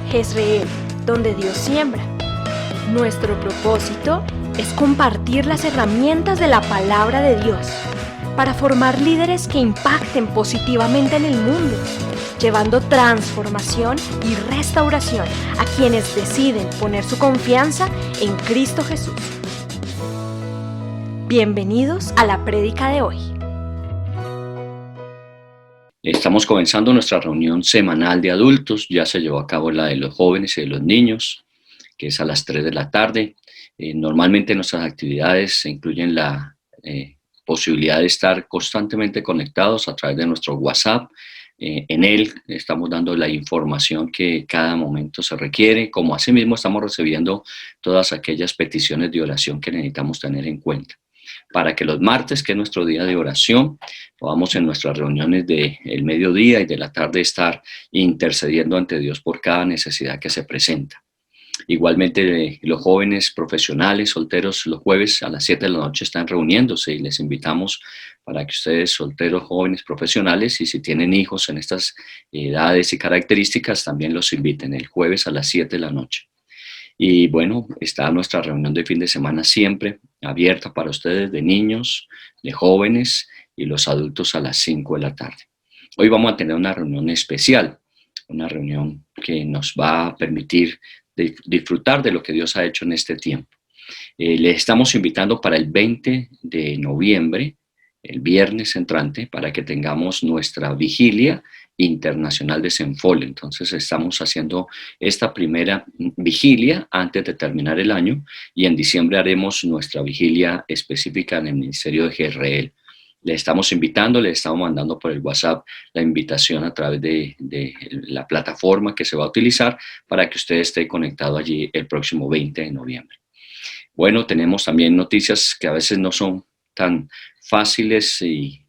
Jezreel, donde Dios siembra. Nuestro propósito es compartir las herramientas de la palabra de Dios para formar líderes que impacten positivamente en el mundo, llevando transformación y restauración a quienes deciden poner su confianza en Cristo Jesús. Bienvenidos a la prédica de hoy. Estamos comenzando nuestra reunión semanal de adultos. Ya se llevó a cabo la de los jóvenes y de los niños, que es a las 3 de la tarde. Normalmente nuestras actividades incluyen la posibilidad de estar constantemente conectados a través de nuestro WhatsApp. En él estamos dando la información que cada momento se requiere, como asimismo estamos recibiendo todas aquellas peticiones de oración que necesitamos tener en cuenta, para que los martes, que es nuestro día de oración, podamos en nuestras reuniones del mediodía y de la tarde estar intercediendo ante Dios por cada necesidad que se presenta. Igualmente, los jóvenes profesionales, solteros, los jueves a las 7 de la noche están reuniéndose y les invitamos para que ustedes, solteros, jóvenes, profesionales, y si tienen hijos en estas edades y características, también los inviten el jueves a las 7 de la noche. Y bueno, está nuestra reunión de fin de semana siempre abierta para ustedes, de niños, de jóvenes y los adultos a las 5 de la tarde. Hoy vamos a tener una reunión especial, una reunión que nos va a permitir disfrutar de lo que Dios ha hecho en este tiempo. Les estamos invitando para el 20 de noviembre, el viernes entrante, para que tengamos nuestra vigilia internacional de Senfol. Entonces estamos haciendo esta primera vigilia antes de terminar el año, y en diciembre haremos nuestra vigilia específica en el Ministerio de Jezreel. Le estamos invitando, le estamos mandando por el WhatsApp la invitación a través de la plataforma que se va a utilizar para que usted esté conectado allí el próximo 20 de noviembre. Bueno, tenemos también noticias que a veces no son tan fáciles y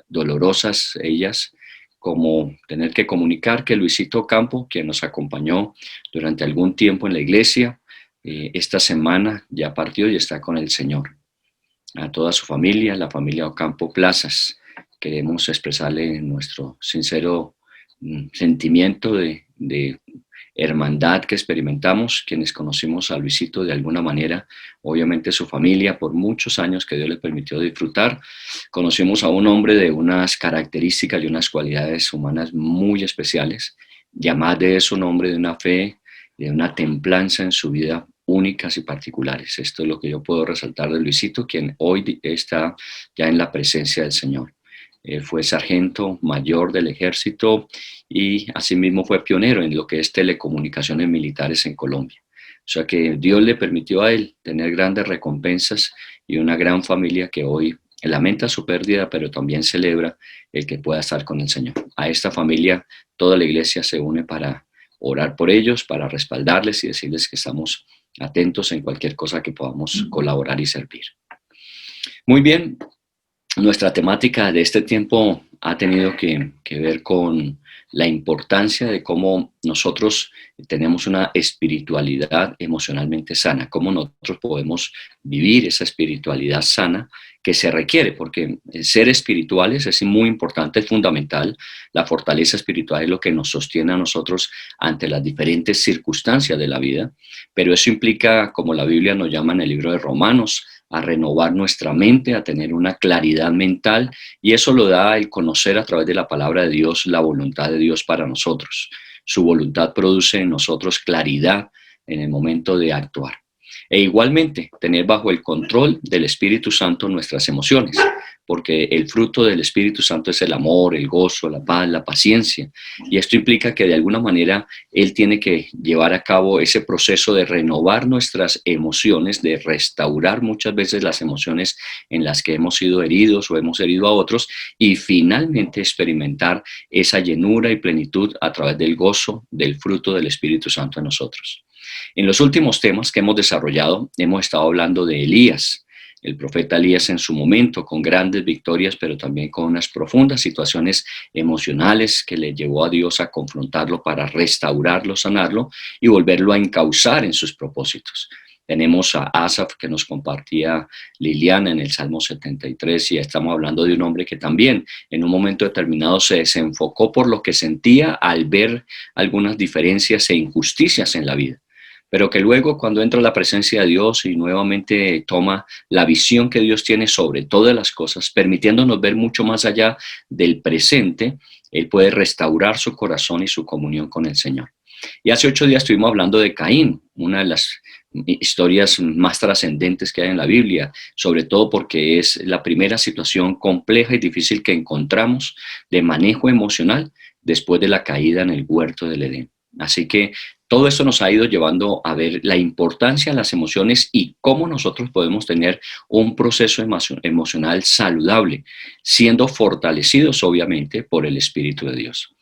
dolorosas ellas, como tener que comunicar que Luisito Campo, quien nos acompañó durante algún tiempo en la iglesia, esta semana ya partió y está con el Señor. A toda su familia, la familia Ocampo Plazas, queremos expresarle nuestro sincero sentimiento de hermandad que experimentamos quienes conocimos a Luisito de alguna manera, obviamente su familia, por muchos años que Dios le permitió disfrutar. Conocimos a un hombre de unas características y unas cualidades humanas muy especiales, y además de eso un hombre de una fe, de una templanza en su vida únicas y particulares. Esto es lo que yo puedo resaltar de Luisito, quien hoy está ya en la presencia del Señor. Fue sargento mayor del ejército y asimismo fue pionero en lo que es telecomunicaciones militares en Colombia. O sea que Dios le permitió a él tener grandes recompensas y una gran familia que hoy lamenta su pérdida, pero también celebra el que pueda estar con el Señor. A esta familia toda la iglesia se une para orar por ellos, para respaldarles y decirles que estamos atentos en cualquier cosa que podamos colaborar y servir. Muy bien, nuestra temática de este tiempo ha tenido que ver con la importancia de cómo nosotros tenemos una espiritualidad emocionalmente sana, cómo nosotros podemos vivir esa espiritualidad sana que se requiere, porque ser espirituales es muy importante, es fundamental. La fortaleza espiritual es lo que nos sostiene a nosotros ante las diferentes circunstancias de la vida, pero eso implica, como la Biblia nos llama en el libro de Romanos, a renovar nuestra mente, a tener una claridad mental, y eso lo da el conocer a través de la palabra de Dios, la voluntad de Dios para nosotros. Su voluntad produce en nosotros claridad en el momento de actuar. E igualmente, tener bajo el control del Espíritu Santo nuestras emociones, porque el fruto del Espíritu Santo es el amor, el gozo, la paz, la paciencia, y esto implica que de alguna manera Él tiene que llevar a cabo ese proceso de renovar nuestras emociones, de restaurar muchas veces las emociones en las que hemos sido heridos o hemos herido a otros, y finalmente experimentar esa llenura y plenitud a través del gozo del fruto del Espíritu Santo en nosotros. En los últimos temas que hemos desarrollado, hemos estado hablando de Elías, el profeta Elías en su momento, con grandes victorias, pero también con unas profundas situaciones emocionales que le llevó a Dios a confrontarlo para restaurarlo, sanarlo y volverlo a encauzar en sus propósitos. Tenemos a Asaf que nos compartía Liliana en el Salmo 73 y estamos hablando de un hombre que también en un momento determinado se desenfocó por lo que sentía al ver algunas diferencias e injusticias en la vida, pero que luego cuando entra la presencia de Dios y nuevamente toma la visión que Dios tiene sobre todas las cosas, permitiéndonos ver mucho más allá del presente, Él puede restaurar su corazón y su comunión con el Señor. Y hace 8 días estuvimos hablando de Caín, una de las historias más trascendentes que hay en la Biblia, sobre todo porque es la primera situación compleja y difícil que encontramos de manejo emocional después de la caída en el huerto del Edén. Así que todo esto nos ha ido llevando a ver la importancia de las emociones y cómo nosotros podemos tener un proceso emocional saludable, siendo fortalecidos obviamente por el Espíritu de Dios.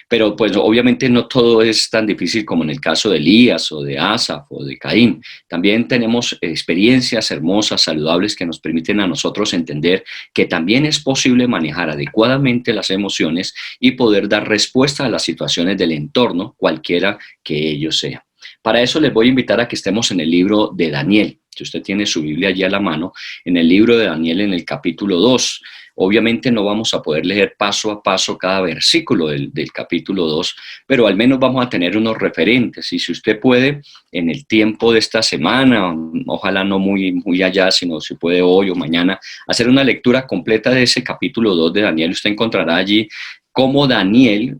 Pero pues obviamente no todo es tan difícil como en el caso de Elías o de Asaf o de Caín. También tenemos experiencias hermosas, saludables, que nos permiten a nosotros entender que también es posible manejar adecuadamente las emociones y poder dar respuesta a las situaciones del entorno, cualquiera que ello sea. Para eso les voy a invitar a que estemos en el libro de Daniel. Si usted tiene su Biblia allí a la mano, en el libro de Daniel en el capítulo 2. Obviamente no vamos a poder leer paso a paso cada versículo del capítulo 2, pero al menos vamos a tener unos referentes. Y si usted puede, en el tiempo de esta semana, ojalá no muy allá, sino si puede hoy o mañana, hacer una lectura completa de ese capítulo 2 de Daniel, usted encontrará allí cómo Daniel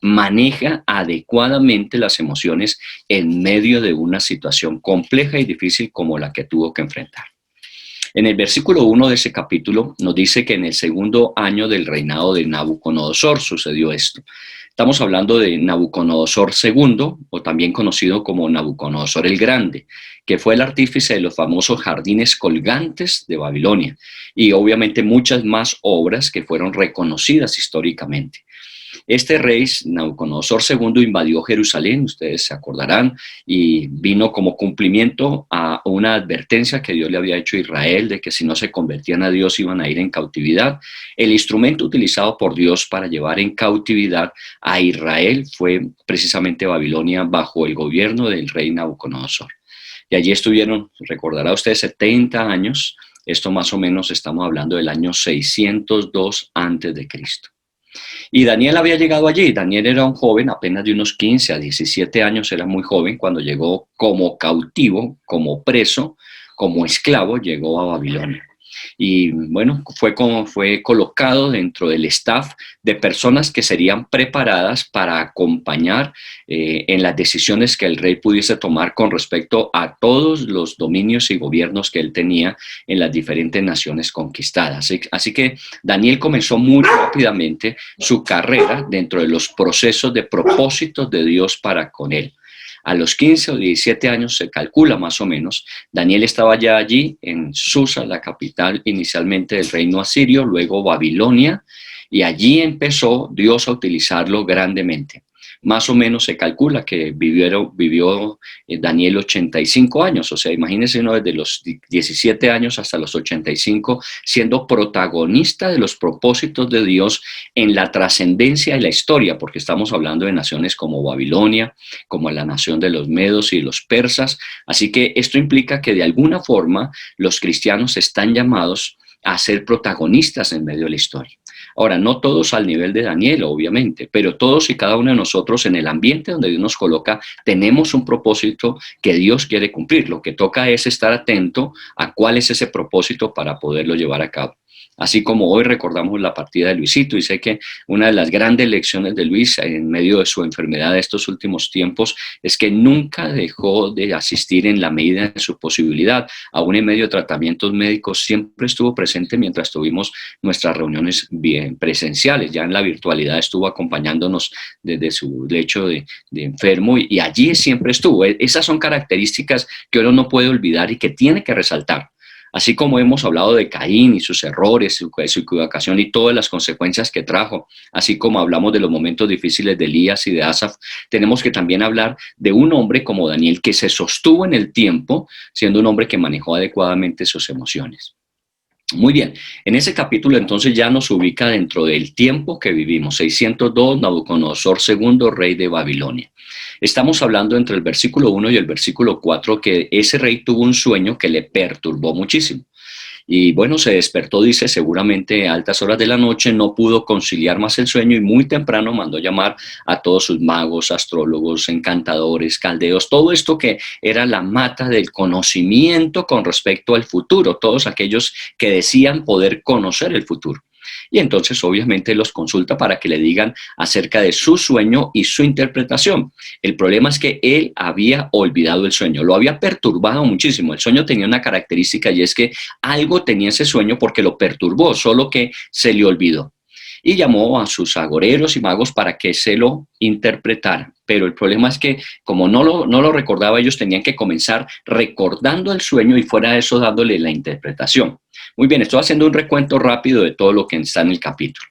maneja adecuadamente las emociones en medio de una situación compleja y difícil como la que tuvo que enfrentar. En el versículo 1 de ese capítulo nos dice que en el segundo año del reinado de Nabucodonosor sucedió esto. Estamos hablando de Nabucodonosor II, o también conocido como Nabucodonosor el Grande, que fue el artífice de los famosos jardines colgantes de Babilonia y obviamente muchas más obras que fueron reconocidas históricamente. Este rey, Nabucodonosor II, invadió Jerusalén, ustedes se acordarán, y vino como cumplimiento a una advertencia que Dios le había hecho a Israel de que si no se convertían a Dios iban a ir en cautividad. El instrumento utilizado por Dios para llevar en cautividad a Israel fue precisamente Babilonia bajo el gobierno del rey Nabucodonosor. Y allí estuvieron, recordará usted, 70 años, esto más o menos estamos hablando del año 602 antes de Cristo. Y Daniel había llegado allí. Daniel era un joven, apenas de unos 15 a 17 años, era muy joven cuando llegó como cautivo, como preso, como esclavo, llegó a Babilonia. Y bueno, fue colocado dentro del staff de personas que serían preparadas para acompañar en las decisiones que el rey pudiese tomar con respecto a todos los dominios y gobiernos que él tenía en las diferentes naciones conquistadas. Así que Daniel comenzó muy rápidamente su carrera dentro de los procesos de propósitos de Dios para con él. A los 15 o 17 años, se calcula más o menos, Daniel estaba ya allí en Susa, la capital inicialmente del reino asirio, luego Babilonia, y allí empezó Dios a utilizarlo grandemente. Más o menos se calcula que vivió Daniel 85 años, o sea, imagínense uno desde los 17 años hasta los 85, siendo protagonista de los propósitos de Dios en la trascendencia de la historia, porque estamos hablando de naciones como Babilonia, como la nación de los medos y los persas, así que esto implica que de alguna forma los cristianos están llamados a ser protagonistas en medio de la historia. Ahora, no todos al nivel de Daniel, obviamente, pero todos y cada uno de nosotros en el ambiente donde Dios nos coloca, tenemos un propósito que Dios quiere cumplir. Lo que toca es estar atento a cuál es ese propósito para poderlo llevar a cabo. Así como hoy recordamos la partida de Luisito, y sé que una de las grandes lecciones de Luis en medio de su enfermedad de estos últimos tiempos es que nunca dejó de asistir en la medida de su posibilidad. Aún en medio de tratamientos médicos siempre estuvo presente mientras tuvimos nuestras reuniones bien presenciales. Ya en la virtualidad estuvo acompañándonos desde su lecho de enfermo y allí siempre estuvo. Esas son características que uno no puede olvidar y que tiene que resaltar. Así como hemos hablado de Caín y sus errores, su equivocación y todas las consecuencias que trajo, así como hablamos de los momentos difíciles de Elías y de Asaf, tenemos que también hablar de un hombre como Daniel que se sostuvo en el tiempo, siendo un hombre que manejó adecuadamente sus emociones. Muy bien, en ese capítulo entonces ya nos ubica dentro del tiempo que vivimos, 602, Nabucodonosor II, rey de Babilonia. Estamos hablando entre el versículo 1 y el versículo 4 que ese rey tuvo un sueño que le perturbó muchísimo. Y bueno, se despertó, dice, seguramente a altas horas de la noche, no pudo conciliar más el sueño y muy temprano mandó llamar a todos sus magos, astrólogos, encantadores, caldeos, todo esto que era la mata del conocimiento con respecto al futuro, todos aquellos que decían poder conocer el futuro. Y entonces obviamente los consulta para que le digan acerca de su sueño y su interpretación. El problema es que él había olvidado el sueño, lo había perturbado muchísimo. El sueño tenía una característica y es que algo tenía ese sueño porque lo perturbó, solo que se le olvidó. Y llamó a sus agoreros y magos para que se lo interpretaran. Pero el problema es que como no lo recordaba, ellos tenían que comenzar recordando el sueño y fuera de eso dándole la interpretación. Muy bien, estoy haciendo un recuento rápido de todo lo que está en el capítulo.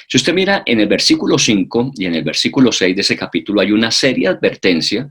Si usted mira en el versículo 5 y en el versículo 6 de ese capítulo hay una seria advertencia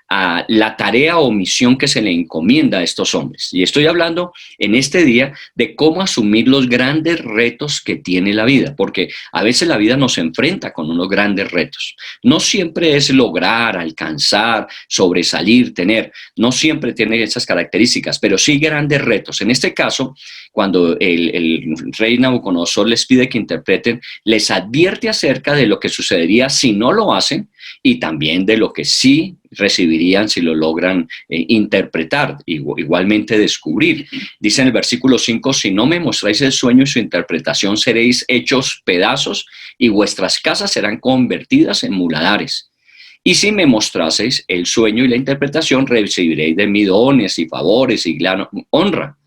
a la tarea o misión que se le encomienda a estos hombres. Y estoy hablando en este día de cómo asumir los grandes retos que tiene la vida, porque a veces la vida nos enfrenta con unos grandes retos. No siempre es lograr, alcanzar, sobresalir, tener, no siempre tiene esas características, pero sí grandes retos. En este caso, cuando el rey Nabucodonosor les pide que interpreten, les advierte acerca de lo que sucedería si no lo hacen y también de lo que sí recibirían si lo logran interpretar, igualmente descubrir. Dice en el versículo 5, si no me mostráis el sueño y su interpretación, seréis hechos pedazos y vuestras casas serán convertidas en muladares. Y si me mostraseis el sueño y la interpretación, recibiréis de mí dones y favores y gran honra.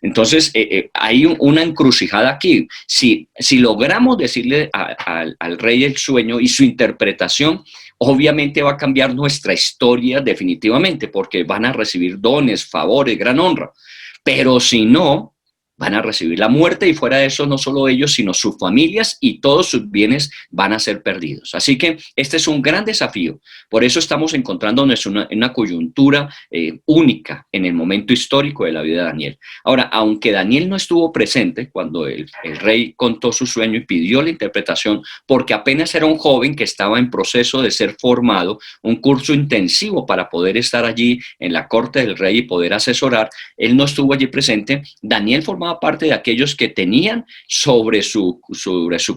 Entonces, hay una encrucijada aquí. Si logramos decirle al rey el sueño y su interpretación, obviamente va a cambiar nuestra historia definitivamente, porque van a recibir dones, favores, gran honra. Pero si no, van a recibir la muerte y fuera de eso no solo ellos, sino sus familias y todos sus bienes van a ser perdidos. Así que este es un gran desafío. Por eso estamos encontrándonos en una coyuntura única en el momento histórico de la vida de Daniel. Ahora, aunque Daniel no estuvo presente cuando el rey contó su sueño y pidió la interpretación, porque apenas era un joven que estaba en proceso de ser formado, un curso intensivo para poder estar allí en la corte del rey y poder asesorar, él no estuvo allí presente. Daniel formaba parte de aquellos que tenían sobre su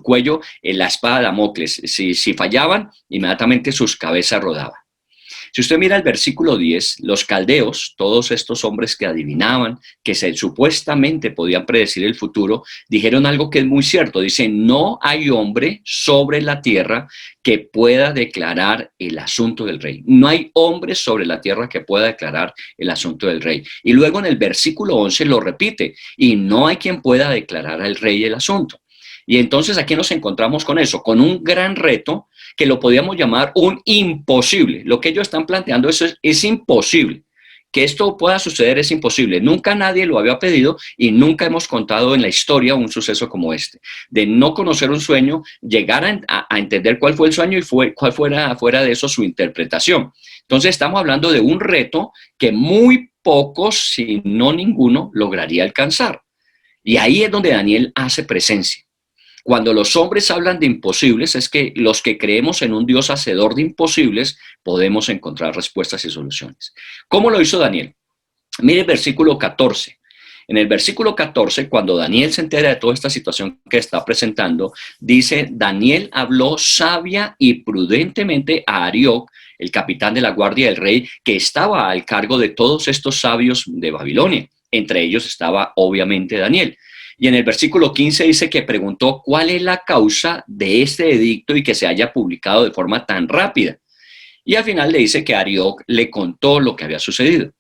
cuello la espada de Damocles. Si fallaban, inmediatamente sus cabezas rodaban. Si usted mira el versículo 10, los caldeos, todos estos hombres que adivinaban, que supuestamente podían predecir el futuro, dijeron algo que es muy cierto. Dicen, no hay hombre sobre la tierra que pueda declarar el asunto del rey. No hay hombre sobre la tierra que pueda declarar el asunto del rey. Y luego en el versículo 11 lo repite, y no hay quien pueda declarar al rey el asunto. Y entonces aquí nos encontramos con eso, con un gran reto que lo podríamos llamar un imposible. Lo que ellos están planteando es imposible. Que esto pueda suceder es imposible. Nunca nadie lo había pedido y nunca hemos contado en la historia un suceso como este. De no conocer un sueño, llegar a entender cuál fue el sueño y cuál fuera de eso su interpretación. Entonces estamos hablando de un reto que muy pocos, si no ninguno, lograría alcanzar. Y ahí es donde Daniel hace presencia. Cuando los hombres hablan de imposibles, es que los que creemos en un Dios hacedor de imposibles podemos encontrar respuestas y soluciones. ¿Cómo lo hizo Daniel? Mire el versículo 14. En el versículo 14, cuando Daniel se entera de toda esta situación que está presentando, dice, Daniel habló sabia y prudentemente a Arioc, el capitán de la guardia del rey, que estaba al cargo de todos estos sabios de Babilonia. Entre ellos estaba obviamente Daniel. Y en el versículo 15 dice que preguntó cuál es la causa de este edicto y que se haya publicado de forma tan rápida. Y al final le dice que Arioc le contó lo que había sucedido.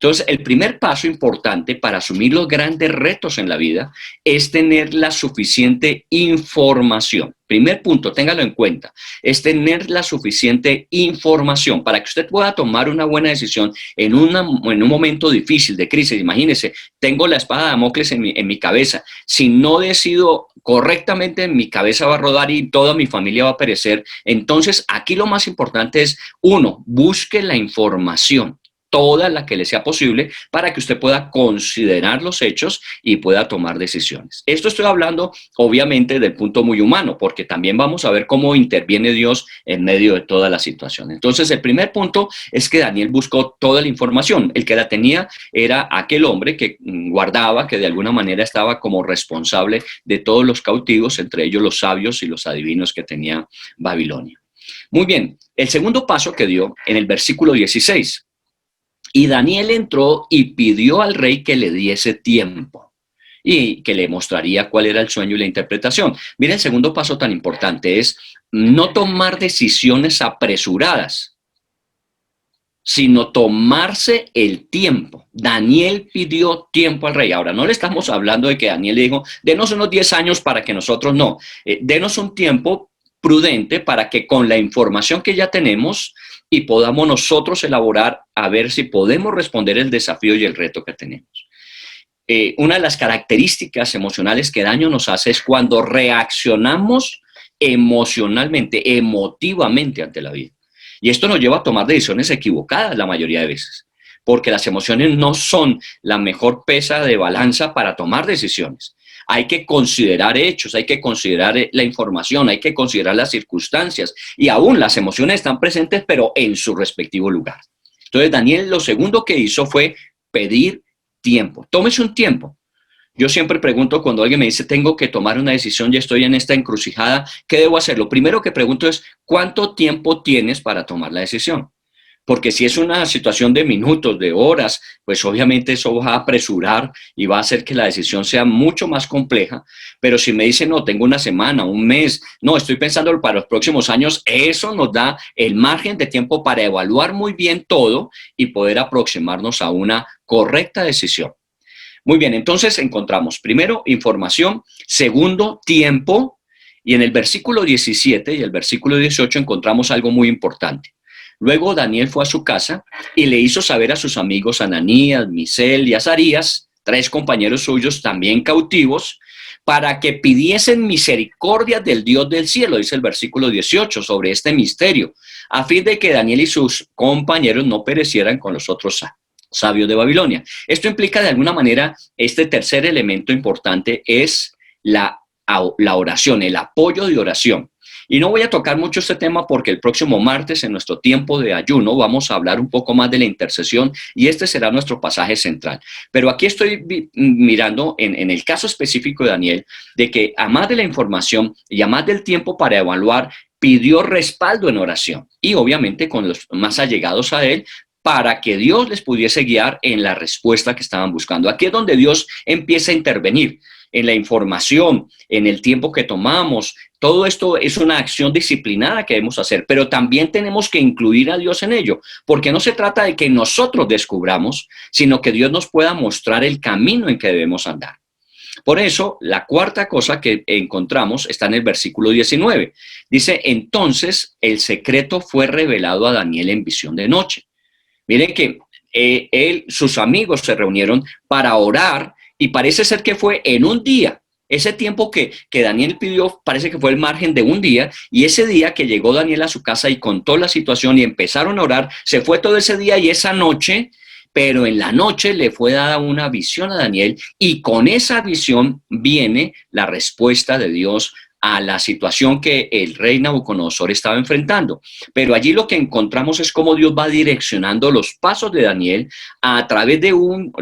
Entonces, el primer paso importante para asumir los grandes retos en la vida es tener la suficiente información. Primer punto, téngalo en cuenta, es tener la suficiente información para que usted pueda tomar una buena decisión en un momento difícil de crisis. Imagínese, tengo la espada de Damocles en mi cabeza. Si no decido correctamente, mi cabeza va a rodar y toda mi familia va a perecer. Entonces, aquí lo más importante es, uno, busque la información. toda la que le sea posible para que usted pueda considerar los hechos y pueda tomar decisiones. Esto estoy hablando obviamente del punto muy humano, porque también vamos a ver cómo interviene Dios en medio de toda la situación. Entonces, el primer punto es que Daniel buscó toda la información. El que la tenía era aquel hombre que guardaba, que de alguna manera estaba como responsable de todos los cautivos, entre ellos los sabios y los adivinos que tenía Babilonia. Muy bien, el segundo paso que dio en el versículo 16. Y Daniel entró y pidió al rey que le diese tiempo y que le mostraría cuál era el sueño y la interpretación. Mira, el segundo paso tan importante es no tomar decisiones apresuradas, sino tomarse el tiempo. Daniel pidió tiempo al rey. Ahora, no le estamos hablando de que Daniel le dijo, denos unos 10 años para que nosotros no. Denos un tiempo prudente para que con la información que ya tenemos y podamos nosotros elaborar a ver si podemos responder el desafío y el reto que tenemos. Una de las características emocionales que daño nos hace es cuando reaccionamos emocionalmente, emotivamente ante la vida. Y esto nos lleva a tomar decisiones equivocadas la mayoría de veces, porque las emociones no son la mejor pesa de balanza para tomar decisiones. Hay que considerar hechos, hay que considerar la información, hay que considerar las circunstancias y aún las emociones están presentes, pero en su respectivo lugar. Entonces, Daniel lo segundo que hizo fue pedir tiempo. Tómese un tiempo. Yo siempre pregunto cuando alguien me dice, tengo que tomar una decisión y estoy en esta encrucijada, ¿qué debo hacer? Lo primero que pregunto es, ¿cuánto tiempo tienes para tomar la decisión? Porque si es una situación de minutos, de horas, pues obviamente eso va a apresurar y va a hacer que la decisión sea mucho más compleja. Pero si me dicen, no, tengo una semana, un mes, no, estoy pensando para los próximos años, eso nos da el margen de tiempo para evaluar muy bien todo y poder aproximarnos a una correcta decisión. Muy bien, entonces encontramos primero información, segundo tiempo, y en el versículo 17 y el versículo 18 encontramos algo muy importante. Luego Daniel fue a su casa y le hizo saber a sus amigos Ananías, Misael y Azarías, 3 compañeros suyos también cautivos, para que pidiesen misericordia del Dios del cielo, dice el versículo 18, sobre este misterio, a fin de que Daniel y sus compañeros no perecieran con los otros sabios de Babilonia. Esto implica de alguna manera, este tercer elemento importante es la oración, el apoyo de oración. Y no voy a tocar mucho este tema porque el próximo martes, en nuestro tiempo de ayuno, vamos a hablar un poco más de la intercesión y este será nuestro pasaje central. Pero aquí estoy mirando en el caso específico de Daniel, de que a más de la información y a más del tiempo para evaluar, pidió respaldo en oración y obviamente con los más allegados a él, para que Dios les pudiese guiar en la respuesta que estaban buscando. Aquí es donde Dios empieza a intervenir en la información, en el tiempo que tomamos. Todo esto es una acción disciplinada que debemos hacer, pero también tenemos que incluir a Dios en ello, porque no se trata de que nosotros descubramos, sino que Dios nos pueda mostrar el camino en que debemos andar. Por eso, la cuarta cosa que encontramos está en el versículo 19. Dice, entonces el secreto fue revelado a Daniel en visión de noche. Miren que sus amigos se reunieron para orar y parece ser que fue en un día. Ese tiempo que Daniel pidió parece que fue el margen de un día y ese día que llegó Daniel a su casa y contó la situación y empezaron a orar, se fue todo ese día y esa noche, pero en la noche le fue dada una visión a Daniel y con esa visión viene la respuesta de Dios a la situación que el rey Nabucodonosor estaba enfrentando. Pero allí lo que encontramos es cómo Dios va direccionando los pasos de Daniel a través de un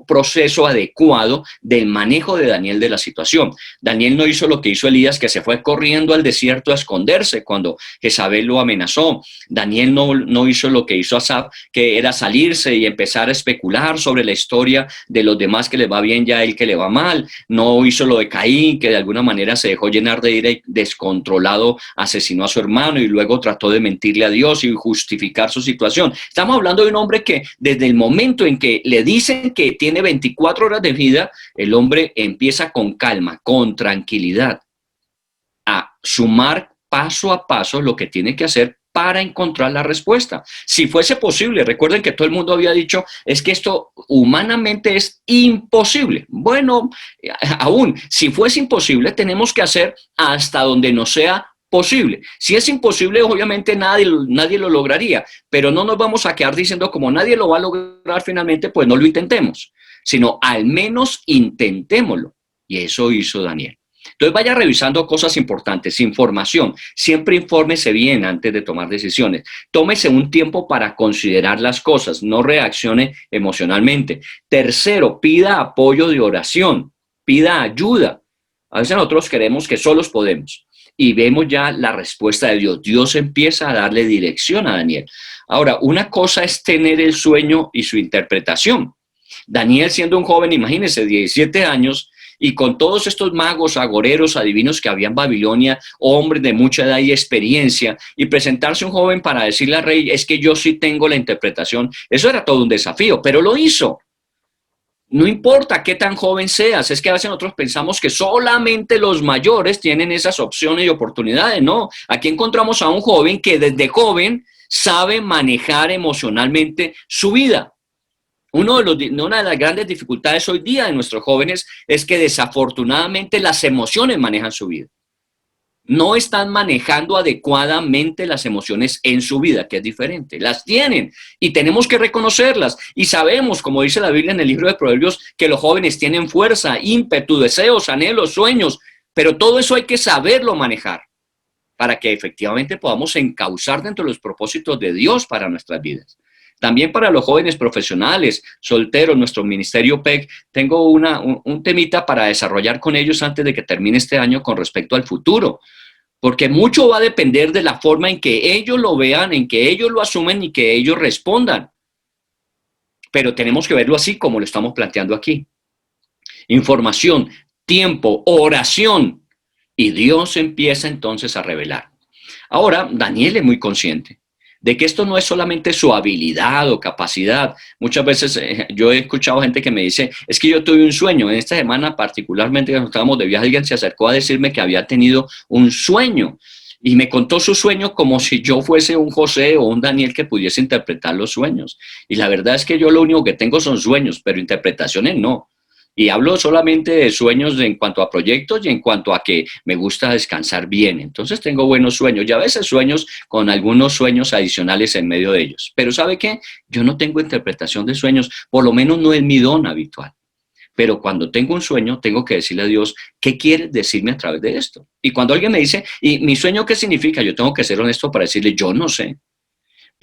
proceso adecuado del manejo de Daniel de la situación. Daniel no hizo lo que hizo Elías, que se fue corriendo al desierto a esconderse cuando Jezabel lo amenazó. Daniel no hizo lo que hizo Asaf, que era salirse y empezar a especular sobre la historia de los demás, que les va bien y a él que le va mal. No hizo lo de Caín, que de alguna manera se dejó llenar de ira y descontrolado asesinó a su hermano y luego trató de mentirle a Dios y justificar su situación. Estamos hablando de un hombre que desde el momento en que le dicen que tiene 24 horas de vida, el hombre empieza con calma, con tranquilidad, a sumar paso a paso lo que tiene que hacer para encontrar la respuesta. Si fuese posible, recuerden que todo el mundo había dicho, es que esto humanamente es imposible. Bueno, aún, si fuese imposible, tenemos que hacer hasta donde nos sea posible. Si es imposible, obviamente nadie lo lograría, pero no nos vamos a quedar diciendo como nadie lo va a lograr finalmente, pues no lo intentemos, sino al menos intentémoslo. Y eso hizo Daniel. Entonces vaya revisando cosas importantes, información. Siempre infórmese bien antes de tomar decisiones. Tómese un tiempo para considerar las cosas, no reaccione emocionalmente. Tercero, pida apoyo de oración, pida ayuda. A veces nosotros creemos que solos podemos y vemos ya la respuesta de Dios. Dios empieza a darle dirección a Daniel. Ahora, una cosa es tener el sueño y su interpretación. Daniel, siendo un joven, imagínense, 17 años, y con todos estos magos, agoreros, adivinos que había en Babilonia, hombres de mucha edad y experiencia, y presentarse un joven para decirle al rey, es que yo sí tengo la interpretación, eso era todo un desafío, pero lo hizo. No importa qué tan joven seas, es que a veces nosotros pensamos que solamente los mayores tienen esas opciones y oportunidades, no. Aquí encontramos a un joven que desde joven sabe manejar emocionalmente su vida. Una de las grandes dificultades hoy día de nuestros jóvenes es que desafortunadamente las emociones manejan su vida. No están manejando adecuadamente las emociones en su vida, que es diferente. Las tienen y tenemos que reconocerlas. Y sabemos, como dice la Biblia en el libro de Proverbios, que los jóvenes tienen fuerza, ímpetu, deseos, anhelos, sueños, pero todo eso hay que saberlo manejar para que efectivamente podamos encauzar dentro de los propósitos de Dios para nuestras vidas. También para los jóvenes profesionales, solteros, nuestro ministerio PEC, tengo un temita para desarrollar con ellos antes de que termine este año con respecto al futuro, porque mucho va a depender de la forma en que ellos lo vean, en que ellos lo asumen y que ellos respondan. Pero tenemos que verlo así como lo estamos planteando aquí. Información, tiempo, oración, y Dios empieza entonces a revelar. Ahora, Daniel es muy consciente de que esto no es solamente su habilidad o capacidad. Muchas veces yo he escuchado gente que me dice, es que yo tuve un sueño. En esta semana particularmente cuando estábamos de viaje, alguien se acercó a decirme que había tenido un sueño y me contó su sueño como si yo fuese un José o un Daniel que pudiese interpretar los sueños. Y la verdad es que yo lo único que tengo son sueños, pero interpretaciones no. Y hablo solamente de sueños en cuanto a proyectos y en cuanto a que me gusta descansar bien. Entonces tengo buenos sueños y a veces sueños con algunos sueños adicionales en medio de ellos. Pero ¿sabe qué? Yo no tengo interpretación de sueños, por lo menos no es mi don habitual. Pero cuando tengo un sueño, tengo que decirle a Dios, ¿qué quieres decirme a través de esto? Y cuando alguien me dice, ¿y mi sueño qué significa? Yo tengo que ser honesto para decirle, yo no sé.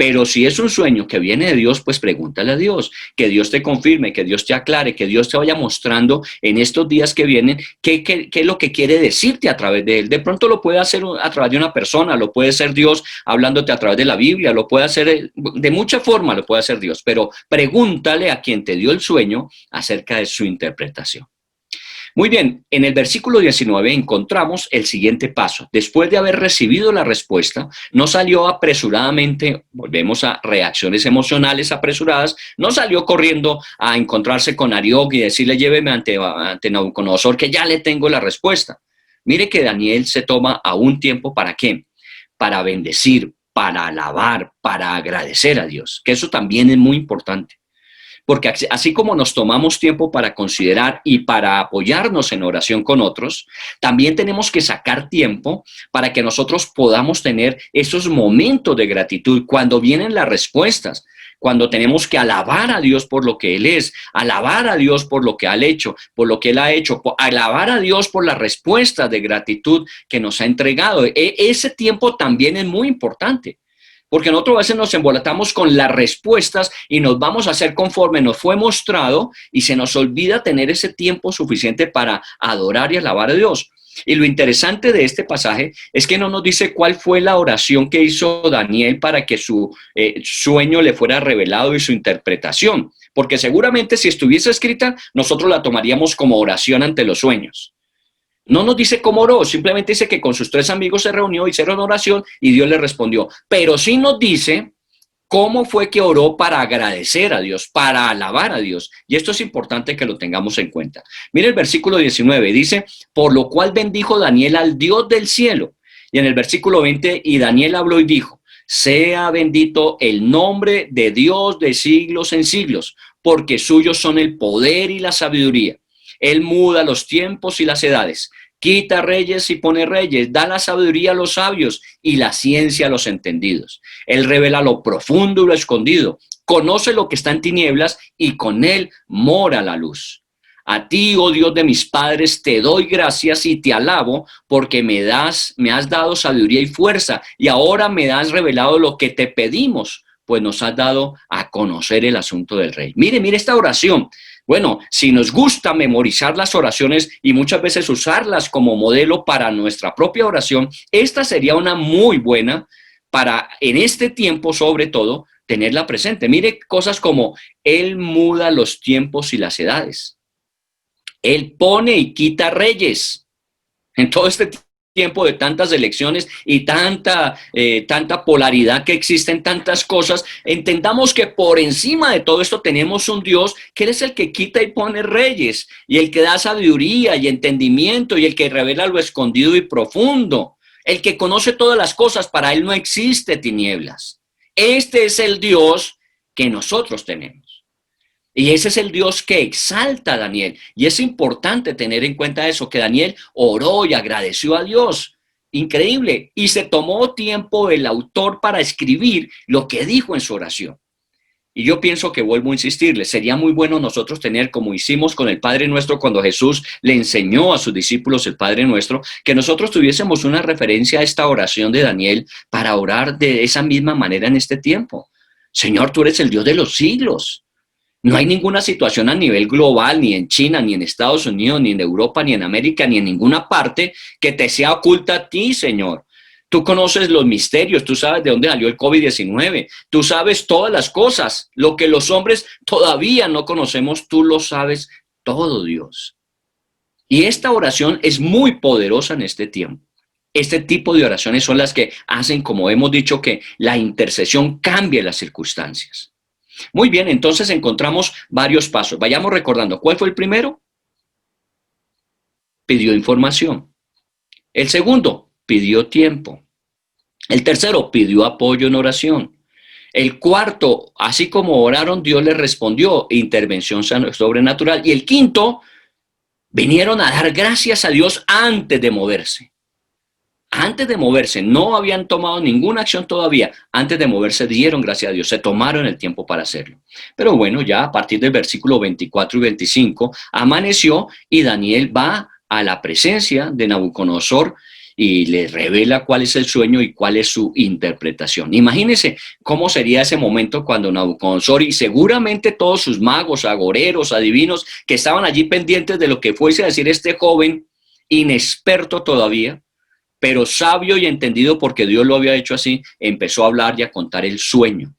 Pero si es un sueño que viene de Dios, pues pregúntale a Dios, que Dios te confirme, que Dios te aclare, que Dios te vaya mostrando en estos días que vienen qué es lo que quiere decirte a través de él. De pronto lo puede hacer a través de una persona, lo puede hacer Dios hablándote a través de la Biblia, lo puede hacer de mucha forma, lo puede hacer Dios, pero pregúntale a quien te dio el sueño acerca de su interpretación. Muy bien, en el versículo 19 encontramos el siguiente paso. Después de haber recibido la respuesta, no salió apresuradamente, volvemos a reacciones emocionales apresuradas, no salió corriendo a encontrarse con Arioc y decirle lléveme ante Nabucodonosor que ya le tengo la respuesta. Mire que Daniel se toma aún tiempo ¿para qué? Para bendecir, para alabar, para agradecer a Dios, que eso también es muy importante. Porque así como nos tomamos tiempo para considerar y para apoyarnos en oración con otros, también tenemos que sacar tiempo para que nosotros podamos tener esos momentos de gratitud cuando vienen las respuestas, cuando tenemos que alabar a Dios por lo que Él es, alabar a Dios por lo que Él ha hecho, alabar a Dios por las respuestas de gratitud que nos ha entregado. Ese tiempo también es muy importante. Porque nosotros a veces nos embolatamos con las respuestas y nos vamos a hacer conforme nos fue mostrado y se nos olvida tener ese tiempo suficiente para adorar y alabar a Dios. Y lo interesante de este pasaje es que no nos dice cuál fue la oración que hizo Daniel para que su sueño le fuera revelado y su interpretación. Porque seguramente si estuviese escrita, nosotros la tomaríamos como oración ante los sueños. No nos dice cómo oró, simplemente dice que con sus 3 amigos se reunió, hicieron oración y Dios le respondió. Pero sí nos dice cómo fue que oró para agradecer a Dios, para alabar a Dios. Y esto es importante que lo tengamos en cuenta. Mire el versículo 19, dice, por lo cual bendijo Daniel al Dios del cielo. Y en el versículo 20, y Daniel habló y dijo, sea bendito el nombre de Dios de siglos en siglos, porque suyos son el poder y la sabiduría. Él muda los tiempos y las edades. Quita reyes y pone reyes, da la sabiduría a los sabios y la ciencia a los entendidos. Él revela lo profundo y lo escondido, conoce lo que está en tinieblas y con él mora la luz. A ti, oh Dios de mis padres, te doy gracias y te alabo porque me has dado sabiduría y fuerza y ahora me has revelado lo que te pedimos, pues nos has dado a conocer el asunto del rey. Mire esta oración. Bueno, si nos gusta memorizar las oraciones y muchas veces usarlas como modelo para nuestra propia oración, esta sería una muy buena para en este tiempo sobre todo tenerla presente. Mire cosas como Él muda los tiempos y las edades. Él pone y quita reyes. En todo este tiempo de tantas elecciones y tanta polaridad que existen, tantas cosas, entendamos que por encima de todo esto tenemos un Dios que Él es el que quita y pone reyes y el que da sabiduría y entendimiento y el que revela lo escondido y profundo, el que conoce todas las cosas. Para Él no existe tinieblas. Este es el Dios que nosotros tenemos. Y ese es el Dios que exalta a Daniel. Y es importante tener en cuenta eso, que Daniel oró y agradeció a Dios. Increíble. Y se tomó tiempo el autor para escribir lo que dijo en su oración. Y yo pienso que vuelvo a insistirle, sería muy bueno nosotros tener, como hicimos con el Padre Nuestro cuando Jesús le enseñó a sus discípulos el Padre Nuestro, que nosotros tuviésemos una referencia a esta oración de Daniel para orar de esa misma manera en este tiempo. Señor, tú eres el Dios de los siglos. No hay ninguna situación a nivel global, ni en China, ni en Estados Unidos, ni en Europa, ni en América, ni en ninguna parte que te sea oculta a ti, Señor. Tú conoces los misterios, tú sabes de dónde salió el COVID-19, tú sabes todas las cosas, lo que los hombres todavía no conocemos, tú lo sabes todo, Dios. Y esta oración es muy poderosa en este tiempo. Este tipo de oraciones son las que hacen, como hemos dicho, que la intercesión cambie las circunstancias. Muy bien, entonces encontramos varios pasos. Vayamos recordando. ¿Cuál fue el primero? Pidió información. El segundo, pidió tiempo. El tercero, pidió apoyo en oración. El cuarto, así como oraron, Dios les respondió, intervención sobrenatural. Y el quinto, vinieron a dar gracias a Dios antes de moverse. Antes de moverse, no habían tomado ninguna acción todavía. Antes de moverse, dieron gracias a Dios, se tomaron el tiempo para hacerlo. Pero bueno, ya a partir del versículo 24 y 25, amaneció y Daniel va a la presencia de Nabucodonosor y le revela cuál es el sueño y cuál es su interpretación. Imagínense cómo sería ese momento cuando Nabucodonosor y seguramente todos sus magos, agoreros, adivinos que estaban allí pendientes de lo que fuese a decir este joven, inexperto todavía, pero sabio y entendido porque Dios lo había hecho así, empezó a hablar y a contar el sueño.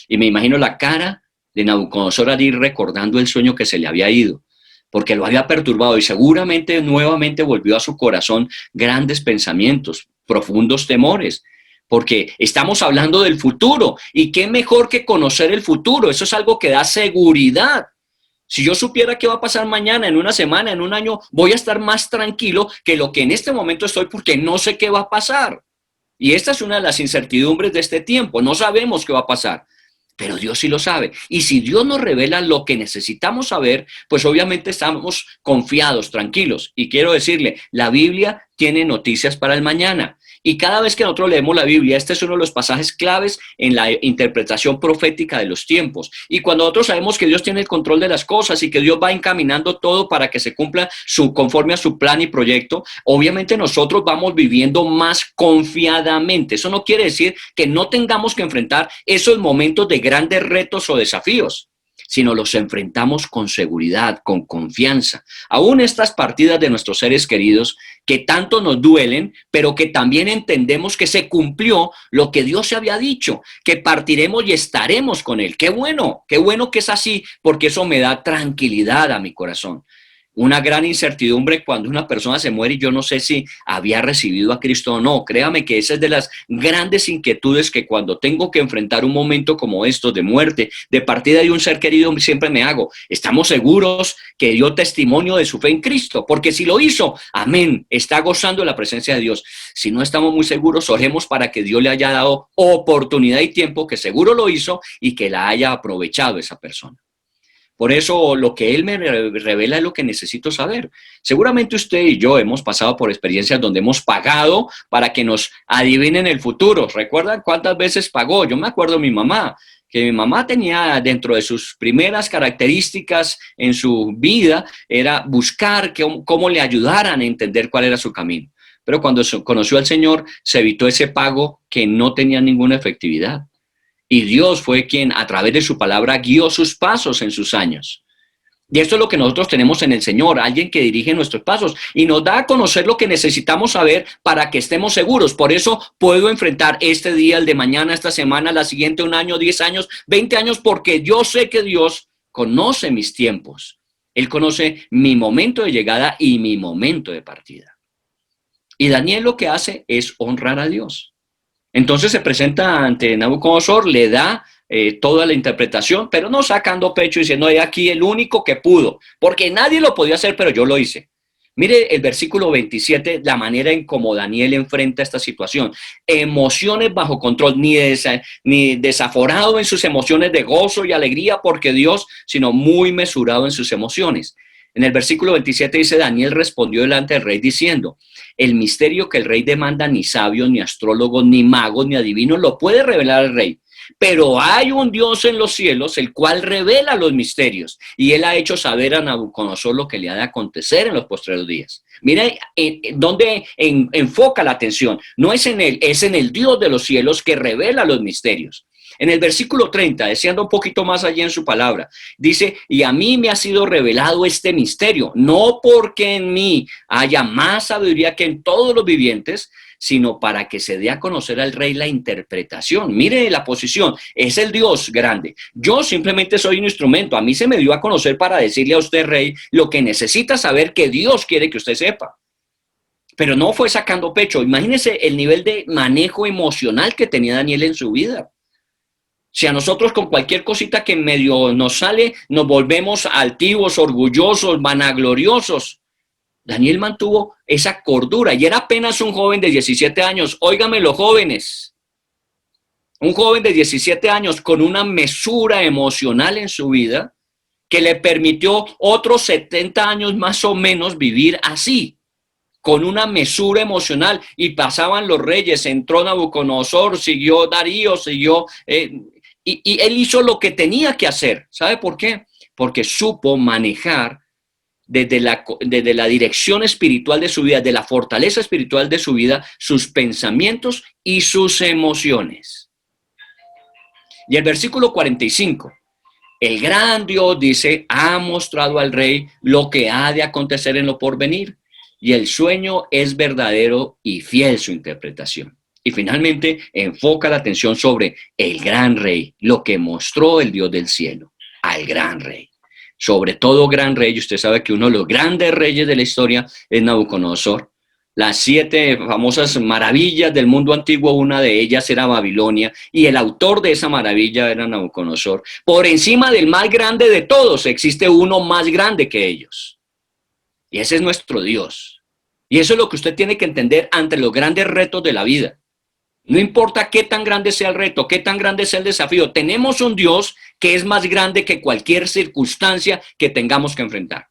Y me imagino la cara de Nabucodonosor allí recordando el sueño que se le había ido, porque lo había perturbado y seguramente nuevamente volvió a su corazón grandes pensamientos, profundos temores, porque estamos hablando del futuro y qué mejor que conocer el futuro. Eso es algo que da seguridad. Si yo supiera qué va a pasar mañana, en una semana, en un año, voy a estar más tranquilo que lo que en este momento estoy porque no sé qué va a pasar. Y esta es una de las incertidumbres de este tiempo. No sabemos qué va a pasar, pero Dios sí lo sabe. Y si Dios nos revela lo que necesitamos saber, pues obviamente estamos confiados, tranquilos. Y quiero decirle, la Biblia tiene noticias para el mañana. Y cada vez que nosotros leemos la Biblia, este es uno de los pasajes claves en la interpretación profética de los tiempos. Y cuando nosotros sabemos que Dios tiene el control de las cosas y que Dios va encaminando todo para que se cumpla conforme a su plan y proyecto, obviamente nosotros vamos viviendo más confiadamente. Eso no quiere decir que no tengamos que enfrentar esos momentos de grandes retos o desafíos, sino los enfrentamos con seguridad, con confianza. Aún estas partidas de nuestros seres queridos que tanto nos duelen, pero que también entendemos que se cumplió lo que Dios se había dicho, que partiremos y estaremos con Él. Qué bueno que es así, porque eso me da tranquilidad a mi corazón. Una gran incertidumbre cuando una persona se muere y yo no sé si había recibido a Cristo o no. Créame que esa es de las grandes inquietudes que cuando tengo que enfrentar un momento como estos de muerte, de partida de un ser querido, siempre me hago. ¿Estamos seguros que dio testimonio de su fe en Cristo? Porque si lo hizo, amén, está gozando de la presencia de Dios. Si no estamos muy seguros, oremos para que Dios le haya dado oportunidad y tiempo, que seguro lo hizo y que la haya aprovechado esa persona. Por eso lo que Él me revela es lo que necesito saber. Seguramente usted y yo hemos pasado por experiencias donde hemos pagado para que nos adivinen el futuro. ¿Recuerdan cuántas veces pagó? Yo me acuerdo de mi mamá, que mi mamá tenía dentro de sus primeras características en su vida, era buscar cómo le ayudaran a entender cuál era su camino. Pero cuando conoció al Señor, se evitó ese pago que no tenía ninguna efectividad. Y Dios fue quien a través de su palabra guió sus pasos en sus años. Y esto es lo que nosotros tenemos en el Señor, alguien que dirige nuestros pasos y nos da a conocer lo que necesitamos saber para que estemos seguros. Por eso puedo enfrentar este día, el de mañana, esta semana, la siguiente, 1 año, 10 años, 20 años, porque yo sé que Dios conoce mis tiempos. Él conoce mi momento de llegada y mi momento de partida. Y Daniel lo que hace es honrar a Dios. Entonces se presenta ante Nabucodonosor, le da toda la interpretación, pero no sacando pecho y diciendo, he aquí el único que pudo, porque nadie lo podía hacer, pero yo lo hice. Mire el versículo 27, la manera en cómo Daniel enfrenta esta situación. Emociones bajo control, ni desaforado en sus emociones de gozo y alegría porque Dios, sino muy mesurado en sus emociones. En el versículo 27 dice, Daniel respondió delante del rey diciendo, el misterio que el rey demanda ni sabios, ni astrólogos, ni magos, ni adivinos lo puede revelar el rey. Pero hay un Dios en los cielos, el cual revela los misterios. Y él ha hecho saber a Nabucodonosor lo que le ha de acontecer en los postreros días. Mira dónde enfoca la atención. No es en él, es en el Dios de los cielos que revela los misterios. En el versículo 30, deseando un poquito más allí en su palabra, dice, y a mí me ha sido revelado este misterio, no porque en mí haya más sabiduría que en todos los vivientes, sino para que se dé a conocer al rey la interpretación. Mire la posición, es el Dios grande. Yo simplemente soy un instrumento. A mí se me dio a conocer para decirle a usted, rey, lo que necesita saber que Dios quiere que usted sepa. Pero no fue sacando pecho. Imagínese el nivel de manejo emocional que tenía Daniel en su vida. Si a nosotros con cualquier cosita que medio nos sale, nos volvemos altivos, orgullosos, vanagloriosos. Daniel mantuvo esa cordura y era apenas un joven de 17 años. Óigame los jóvenes. Un joven de 17 años con una mesura emocional en su vida que le permitió otros 70 años más o menos vivir así, con una mesura emocional. Y pasaban los reyes, entró Nabucodonosor, siguió Darío, siguió... Y él hizo lo que tenía que hacer. ¿Sabe por qué? Porque supo manejar desde la dirección espiritual de su vida, de la fortaleza espiritual de su vida, sus pensamientos y sus emociones. Y el versículo 45, el gran Dios dice, ha mostrado al rey lo que ha de acontecer en lo porvenir, y el sueño es verdadero y fiel su interpretación. Y finalmente enfoca la atención sobre el gran rey, lo que mostró el Dios del cielo, al gran rey. Sobre todo gran rey, usted sabe que uno de los grandes reyes de la historia es Nabucodonosor. Las 7 famosas maravillas del mundo antiguo, una de ellas era Babilonia, y el autor de esa maravilla era Nabucodonosor. Por encima del más grande de todos, existe uno más grande que ellos. Y ese es nuestro Dios. Y eso es lo que usted tiene que entender ante los grandes retos de la vida. No importa qué tan grande sea el reto, qué tan grande sea el desafío, tenemos un Dios que es más grande que cualquier circunstancia que tengamos que enfrentar.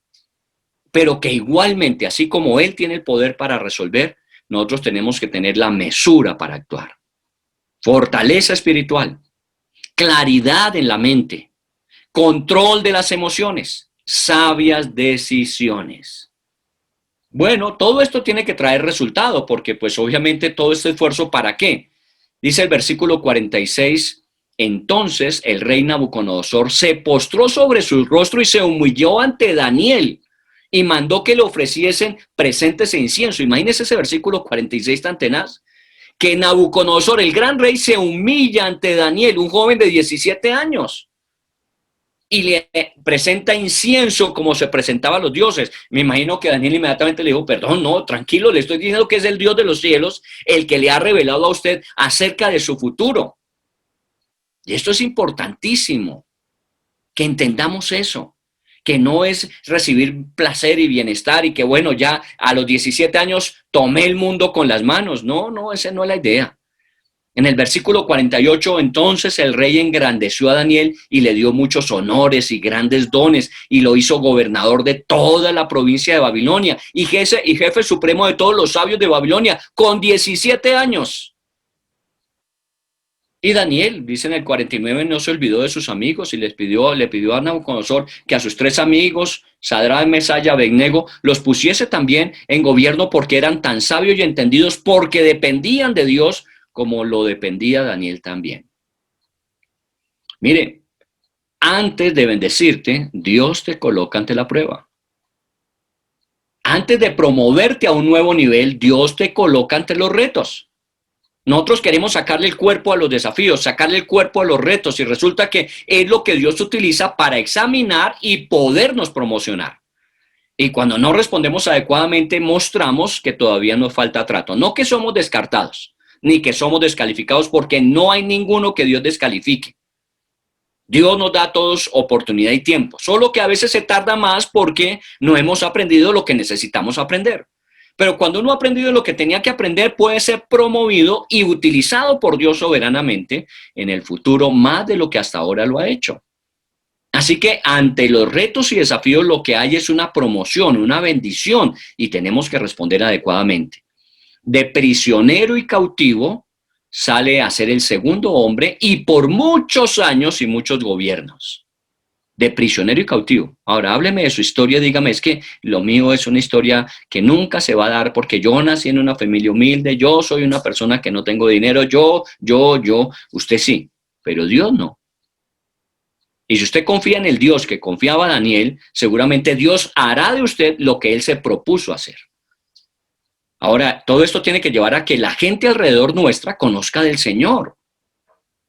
Pero que igualmente, así como Él tiene el poder para resolver, nosotros tenemos que tener la mesura para actuar. Fortaleza espiritual, claridad en la mente, control de las emociones, sabias decisiones. Bueno, todo esto tiene que traer resultado, porque pues obviamente todo este esfuerzo, ¿para qué? Dice el versículo 46, entonces el rey Nabucodonosor se postró sobre su rostro y se humilló ante Daniel y mandó que le ofreciesen presentes e incienso. Imagínense ese versículo 46 tan tenaz, que Nabucodonosor, el gran rey, se humilla ante Daniel, un joven de 17 años. Y le presenta incienso como se presentaba a los dioses. Me imagino que Daniel inmediatamente le dijo, perdón, no, tranquilo, le estoy diciendo que es el Dios de los cielos el que le ha revelado a usted acerca de su futuro. Y esto es importantísimo, que entendamos eso, que no es recibir placer y bienestar y que bueno, ya a los 17 años tomé el mundo con las manos. No, esa no es la idea. En el versículo 48, entonces el rey engrandeció a Daniel y le dio muchos honores y grandes dones y lo hizo gobernador de toda la provincia de Babilonia y jefe supremo de todos los sabios de Babilonia con 17 años. Y Daniel, dice en el 49, no se olvidó de sus amigos y le pidió a Nabucodonosor que a sus 3 amigos, Sadrach, Mesach y Abednego, los pusiese también en gobierno porque eran tan sabios y entendidos, porque dependían de Dios como lo dependía Daniel también. Mire, antes de bendecirte, Dios te coloca ante la prueba. Antes de promoverte a un nuevo nivel, Dios te coloca ante los retos. Nosotros queremos sacarle el cuerpo a los desafíos, sacarle el cuerpo a los retos, y resulta que es lo que Dios utiliza para examinar y podernos promocionar. Y cuando no respondemos adecuadamente, mostramos que todavía nos falta trato. No que somos descartados, ni que somos descalificados, porque no hay ninguno que Dios descalifique. Dios nos da a todos oportunidad y tiempo, solo que a veces se tarda más porque no hemos aprendido lo que necesitamos aprender. Pero cuando uno ha aprendido lo que tenía que aprender, puede ser promovido y utilizado por Dios soberanamente en el futuro más de lo que hasta ahora lo ha hecho. Así que ante los retos y desafíos lo que hay es una promoción, una bendición, y tenemos que responder adecuadamente. De prisionero y cautivo sale a ser el segundo hombre y por muchos años y muchos gobiernos. De prisionero y cautivo. Ahora, hábleme de su historia, dígame, es que lo mío es una historia que nunca se va a dar porque yo nací en una familia humilde, yo soy una persona que no tengo dinero, usted sí, pero Dios no. Y si usted confía en el Dios que confiaba Daniel, seguramente Dios hará de usted lo que él se propuso hacer. Ahora, todo esto tiene que llevar a que la gente alrededor nuestra conozca del Señor.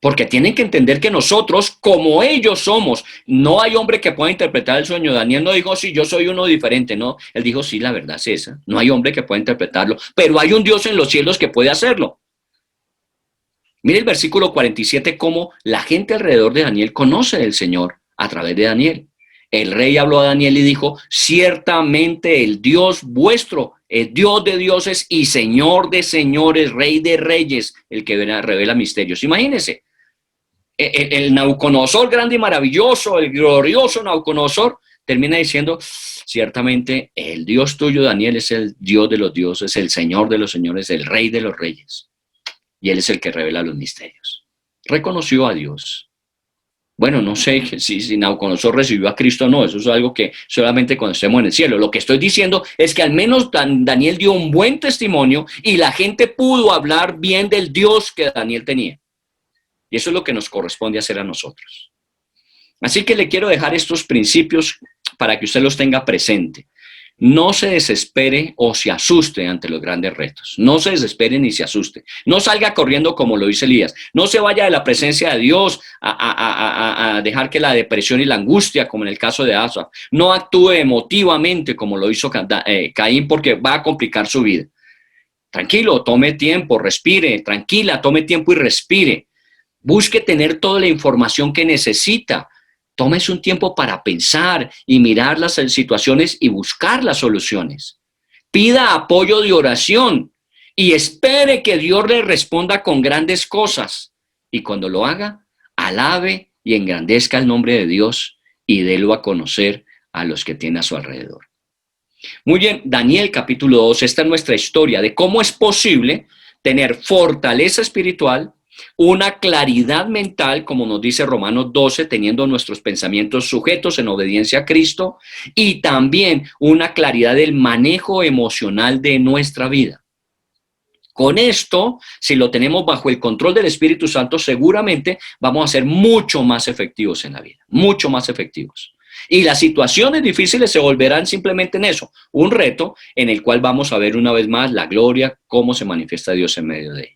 Porque tienen que entender que nosotros, como ellos somos, no hay hombre que pueda interpretar el sueño. Daniel no dijo, sí, yo soy uno diferente, no. Él dijo, sí, la verdad es esa. No hay hombre que pueda interpretarlo, pero hay un Dios en los cielos que puede hacerlo. Mire el versículo 47, cómo la gente alrededor de Daniel conoce del Señor a través de Daniel. El rey habló a Daniel y dijo, ciertamente el Dios vuestro es Dios de dioses y Señor de señores, Rey de reyes, el que revela misterios. Imagínense. El Nabucodonosor grande y maravilloso, el glorioso Nabucodonosor, termina diciendo, ciertamente el Dios tuyo, Daniel, es el Dios de los dioses, el Señor de los señores, el Rey de los reyes. Y Él es el que revela los misterios. Reconoció a Dios. Bueno, no sé si Nabucodonosor recibió a Cristo o no, eso es algo que solamente cuando estemos en el cielo. Lo que estoy diciendo es que al menos Daniel dio un buen testimonio y la gente pudo hablar bien del Dios que Daniel tenía. Y eso es lo que nos corresponde hacer a nosotros. Así que le quiero dejar estos principios para que usted los tenga presente. No se desespere o se asuste ante los grandes retos. No se desespere ni se asuste. No salga corriendo como lo hizo Elías. No se vaya de la presencia de Dios a dejar que la depresión y la angustia, como en el caso de Asaf, no actúe emotivamente como lo hizo Caín, porque va a complicar su vida. Tranquilo, tome tiempo, respire. Tranquila, tome tiempo y respire. Busque tener toda la información que necesita. Tómese un tiempo para pensar y mirar las situaciones y buscar las soluciones. Pida apoyo de oración y espere que Dios le responda con grandes cosas. Y cuando lo haga, alabe y engrandezca el nombre de Dios y délo a conocer a los que tiene a su alrededor. Muy bien, Daniel capítulo 2, esta es nuestra historia de cómo es posible tener fortaleza espiritual, una claridad mental, como nos dice Romanos 12, teniendo nuestros pensamientos sujetos en obediencia a Cristo, y también una claridad del manejo emocional de nuestra vida. Con esto, si lo tenemos bajo el control del Espíritu Santo, seguramente vamos a ser mucho más efectivos en la vida, mucho más efectivos. Y las situaciones difíciles se volverán simplemente en eso, un reto en el cual vamos a ver una vez más la gloria, cómo se manifiesta Dios en medio de ello.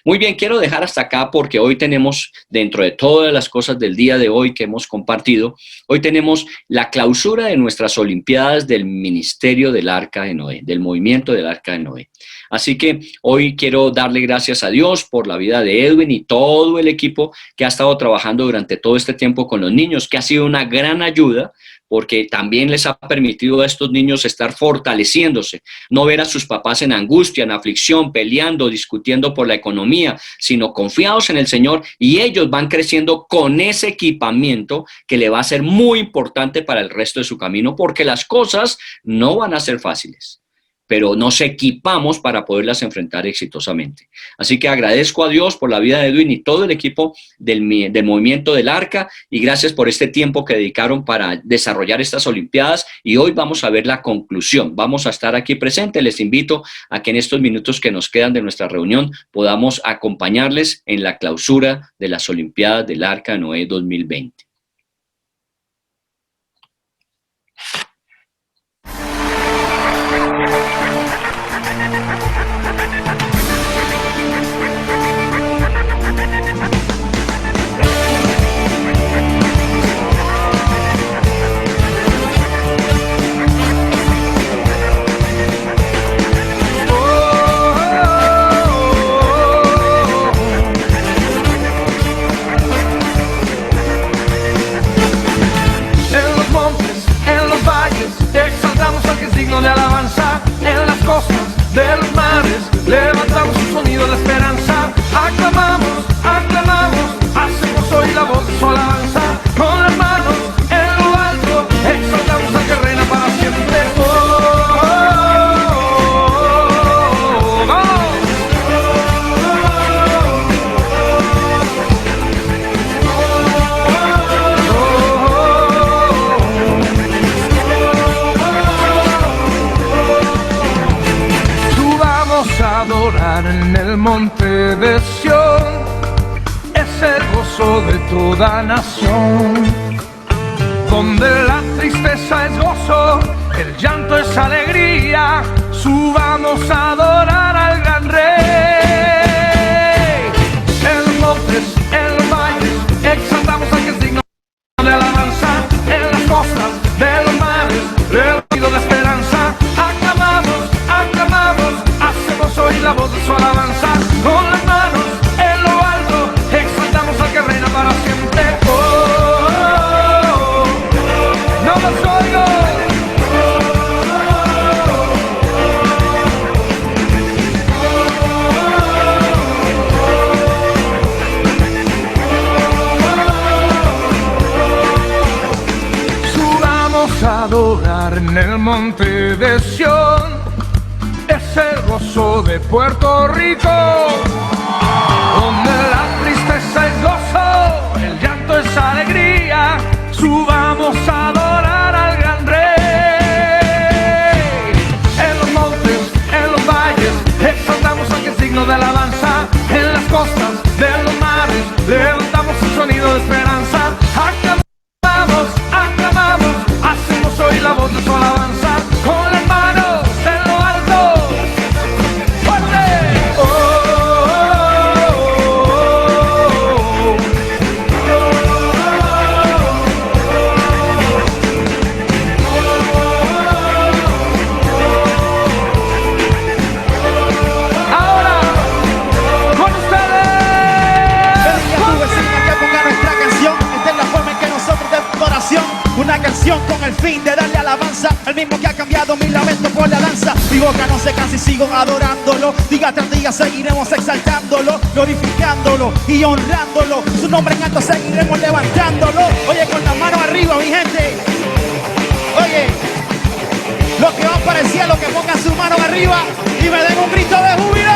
Muy bien, quiero dejar hasta acá porque hoy tenemos, dentro de todas las cosas del día de hoy que hemos compartido, hoy tenemos la clausura de nuestras Olimpiadas del Ministerio del Arca de Noé, del movimiento del Arca de Noé. Así que hoy quiero darle gracias a Dios por la vida de Edwin y todo el equipo que ha estado trabajando durante todo este tiempo con los niños, que ha sido una gran ayuda porque también les ha permitido a estos niños estar fortaleciéndose, no ver a sus papás en angustia, en aflicción, peleando, discutiendo por la economía, sino confiados en el Señor, y ellos van creciendo con ese equipamiento que le va a ser muy importante para el resto de su camino, porque las cosas no van a ser fáciles, pero nos equipamos para poderlas enfrentar exitosamente. Así que agradezco a Dios por la vida de Edwin y todo el equipo del movimiento del Arca, y gracias por este tiempo que dedicaron para desarrollar estas Olimpiadas, y hoy vamos a ver la conclusión. Vamos a estar aquí presentes. Les invito a que en estos minutos que nos quedan de nuestra reunión podamos acompañarles en la clausura de las Olimpiadas del Arca Noé 2020. Digno de alabanza en las costas de los mares, levantamos un sonido de esperanza, aclamamos, aclamamos, hacemos hoy la voz de su alabanza, con las manos en lo alto, exaltamos al que reina para siempre. En el monte de Sión es el gozo de toda nación, donde la tristeza es gozo, el llanto es alegría. Subamos a adorar al gran Rey. En los montes, en los valles, exaltamos al que es digno de alabanza. En las costas de los mares, levantamos de esperanza. Aclamamos, aclamamos, hacemos hoy la voz de su alabanza, con las manos en lo alto, exaltamos al que reina para siempre. Oh, oh, oh, no los oigo. Subamos a adorar en el monte de Sión, es el gozo de Puerto Rico, donde la tristeza es gozo, el llanto es alegría. Subamos a adorar al gran Rey. En los montes, en los valles, exaltamos al que es digno de alabanza. En las costas de los mares, levantamos un sonido de esperanza. Aclamamos, aclamamos, hacemos hoy la voz de su alabanza, con las manos en lo alto. Una canción con el fin de darle alabanza al mismo que ha cambiado mi lamento por la danza. Mi boca no se cansa y sigo adorándolo. Día tras día seguiremos exaltándolo, glorificándolo y honrándolo. Su nombre en alto seguiremos levantándolo. Oye, con las manos arriba, mi gente. Oye, los que van para el cielo, que pongan sus manos arriba y me den un grito de júbilo.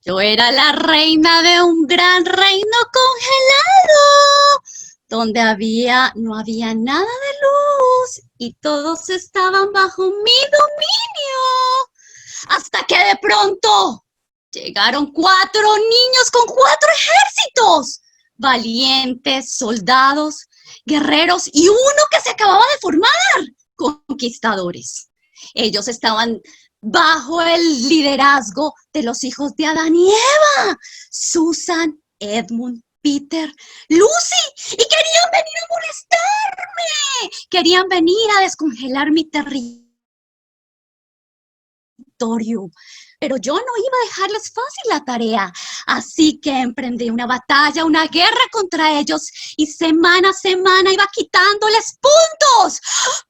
Yo era la reina de un gran reino congelado, donde no había nada de luz y todos estaban bajo mi dominio. Hasta que de pronto llegaron 4 niños con 4 ejércitos, valientes soldados, guerreros y uno que se acababa de formar, conquistadores. Ellos estaban bajo el liderazgo de los hijos de Adán y Eva, Susan, Edmund Peter, Lucy, y querían venir a molestarme. Querían venir a descongelar mi territorio. Pero yo no iba a dejarles fácil la tarea, así que emprendí una batalla, una guerra contra ellos y semana a semana iba quitándoles puntos,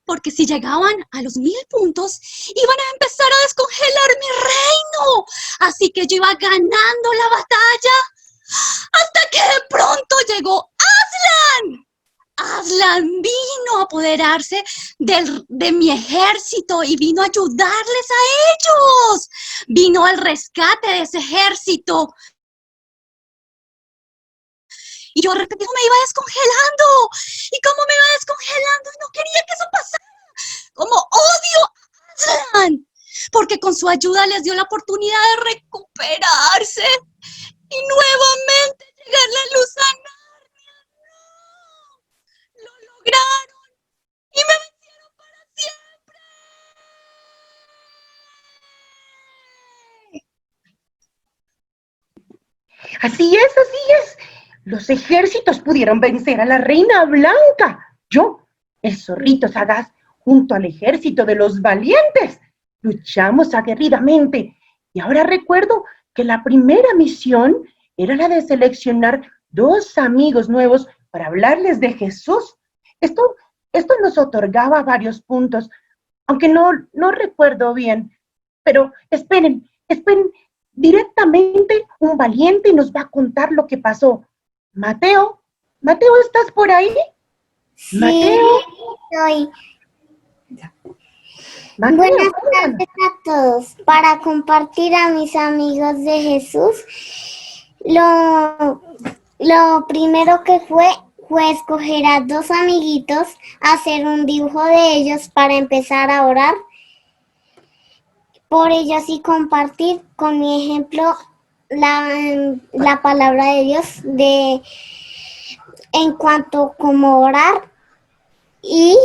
porque si llegaban a los 1000 puntos, iban a empezar a descongelar mi reino. Así que yo iba ganando la batalla hasta que de pronto llegó Aslan. Aslan vino a apoderarse de mi ejército y vino a ayudarles a ellos. Vino al rescate de ese ejército. Y yo de repente me iba descongelando. Y como me iba descongelando, no quería que eso pasara. Como odio a Aslan, porque con su ayuda les dio la oportunidad de recuperarse y nuevamente llegar la luz a Narnia. ¡No! ¡Lo lograron! ¡Y me vencieron para siempre! Así es, así es. Los ejércitos pudieron vencer a la Reina Blanca. Yo, el zorrito sagaz, junto al ejército de los valientes, luchamos aguerridamente. Y ahora recuerdo que la primera misión era la de seleccionar 2 amigos nuevos para hablarles de Jesús. Esto nos otorgaba varios puntos, aunque no recuerdo bien. Pero esperen, directamente un valiente nos va a contar lo que pasó. Mateo, ¿estás por ahí? Sí, Mateo. estoy. Mateo, Buenas tardes a todos. Para compartir a mis amigos de Jesús, lo primero que fue escoger a 2 amiguitos, hacer un dibujo de ellos para empezar a orar por ellos y compartir con mi ejemplo la palabra de Dios en cuanto como orar y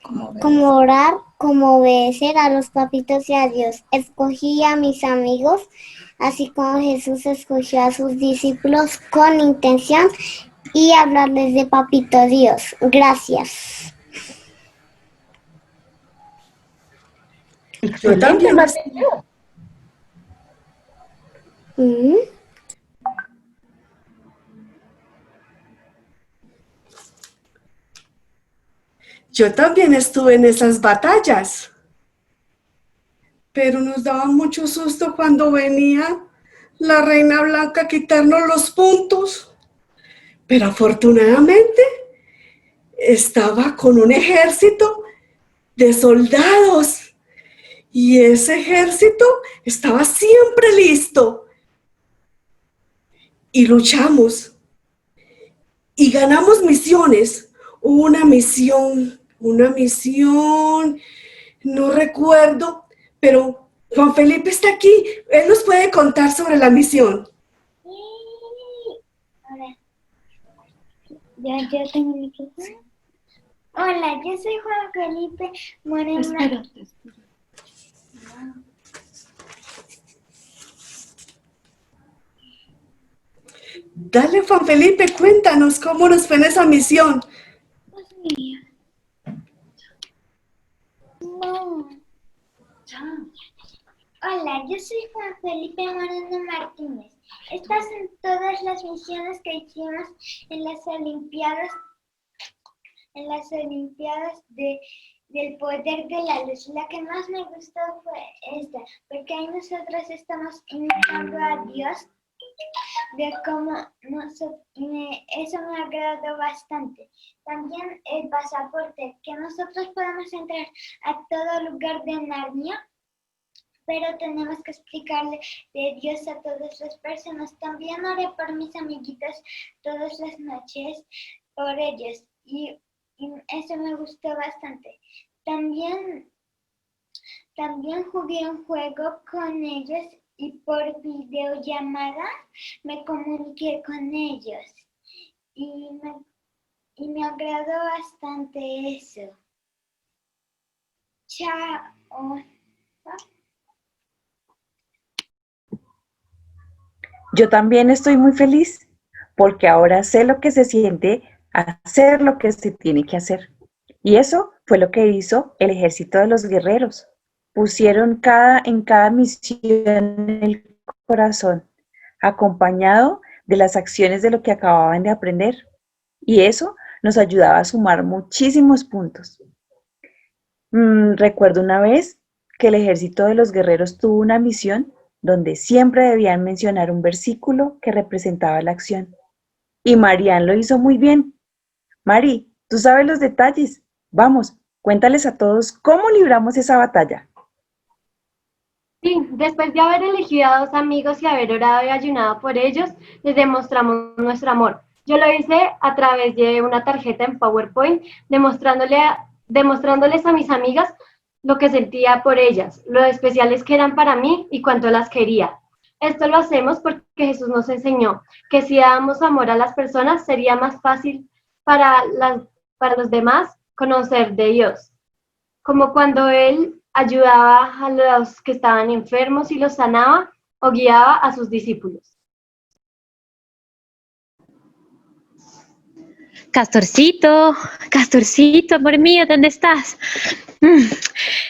como orar, como obedecer a los papitos y a Dios. Escogí a mis amigos, así como Jesús escogió a sus discípulos con intención y hablarles de papito Dios. Gracias. excelente, Mateo. Yo también estuve en esas batallas, pero nos daba mucho susto cuando venía la Reina Blanca a quitarnos los puntos. Pero afortunadamente estaba con un ejército de soldados y ese ejército estaba siempre listo. Y luchamos y ganamos misiones. Hubo una misión, no recuerdo, pero Juan Felipe está aquí. Él nos puede contar sobre la misión. Hola. Ya tengo mi micrófono. Hola, yo soy Juan Felipe Moreno. Dale, Juan Felipe, cuéntanos cómo nos fue en esa misión. No. Hola, yo soy Juan Felipe Moreno Martínez. Estas son todas las misiones que hicimos en las Olimpiadas del poder de la luz. La que más me gustó fue esta, porque ahí nosotros estamos imitando a Dios, eso me agradó bastante. También el pasaporte, que nosotros podemos entrar a todo lugar de Narnia, pero tenemos que explicarle de Dios a todas las personas. También oré por mis amiguitos todas las noches, por ellos, y eso me gustó bastante. También jugué un juego con ellos y por videollamada me comuniqué con ellos y me agradó bastante eso. Chao. Yo también estoy muy feliz porque ahora sé lo que se siente hacer lo que se tiene que hacer. Y eso fue lo que hizo el ejército de los guerreros. Pusieron en cada misión el corazón, acompañado de las acciones de lo que acababan de aprender. Y eso nos ayudaba a sumar muchísimos puntos. Recuerdo una vez que el ejército de los guerreros tuvo una misión donde siempre debían mencionar un versículo que representaba la acción. Y Marian lo hizo muy bien. Mari, tú sabes los detalles. Vamos, cuéntales a todos cómo libramos esa batalla. Sí, después de haber elegido a 2 amigos y haber orado y ayunado por ellos, les demostramos nuestro amor. Yo lo hice a través de una tarjeta en PowerPoint, demostrándoles a mis amigas lo que sentía por ellas, lo especiales que eran para mí y cuánto las quería. Esto lo hacemos porque Jesús nos enseñó que si dábamos amor a las personas sería más fácil para los demás conocer de Dios. Como cuando Él ayudaba a los que estaban enfermos y los sanaba o guiaba a sus discípulos. Castorcito, Castorcito, amor mío, ¿dónde estás?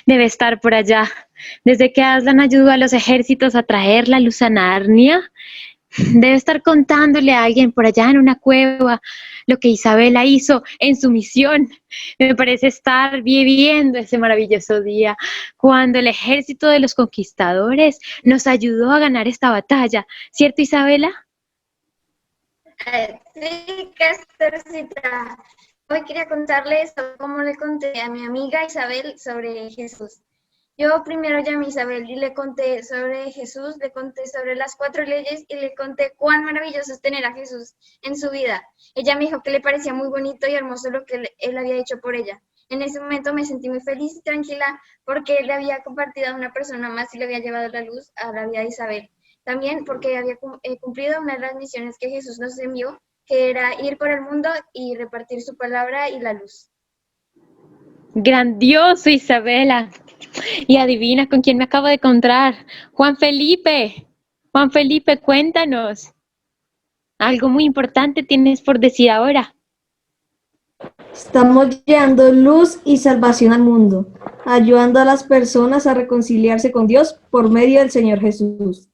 Debe estar por allá. Desde que Aslan ayudó a los ejércitos a traer la luz a Narnia, debe estar contándole a alguien por allá en una cueva lo que Isabela hizo en su misión. Me parece estar viviendo ese maravilloso día cuando el ejército de los conquistadores nos ayudó a ganar esta batalla. ¿Cierto, Isabela? Sí, Castorcita. Hoy quería contarles cómo le conté a mi amiga Isabel sobre Jesús. Yo primero llamé a Isabel y le conté sobre Jesús, le conté sobre las 4 leyes y le conté cuán maravilloso es tener a Jesús en su vida. Ella me dijo que le parecía muy bonito y hermoso lo que él había hecho por ella. En ese momento me sentí muy feliz y tranquila porque él había compartido a una persona más y le había llevado la luz a la vida de Isabel. También porque había cumplido una de las misiones que Jesús nos envió, que era ir por el mundo y repartir su palabra y la luz. Grandioso, Isabela. Y adivina con quién me acabo de encontrar. Juan Felipe. Juan Felipe, cuéntanos. Algo muy importante tienes por decir ahora. Estamos llevando luz y salvación al mundo, ayudando a las personas a reconciliarse con Dios por medio del Señor Jesús.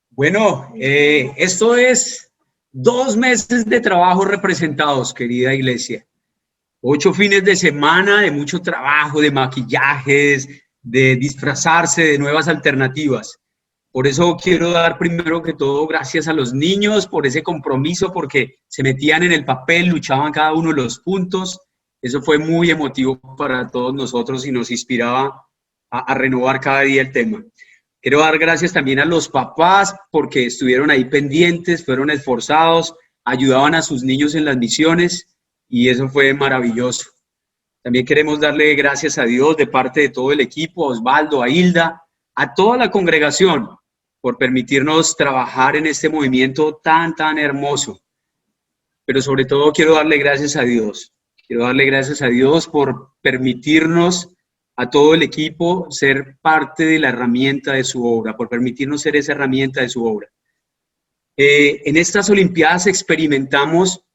Bueno, esto es 2 meses de trabajo representados, querida iglesia. 8 fines de semana de mucho trabajo, de maquillajes, de disfrazarse, de nuevas alternativas. Por eso quiero dar primero que todo gracias a los niños por ese compromiso, porque se metían en el papel, luchaban cada uno de los puntos. Eso fue muy emotivo para todos nosotros y nos inspiraba a renovar cada día el tema. Quiero dar gracias también a los papás porque estuvieron ahí pendientes, fueron esforzados, ayudaban a sus niños en las misiones y eso fue maravilloso. También queremos darle gracias a Dios de parte de todo el equipo, a Osvaldo, a Hilda, a toda la congregación por permitirnos trabajar en este movimiento tan hermoso. Pero sobre todo quiero darle gracias a Dios. Quiero darle gracias a Dios por permitirnos a todo el equipo ser parte de la herramienta de su obra, por permitirnos ser esa herramienta de su obra. En estas Olimpiadas experimentamos,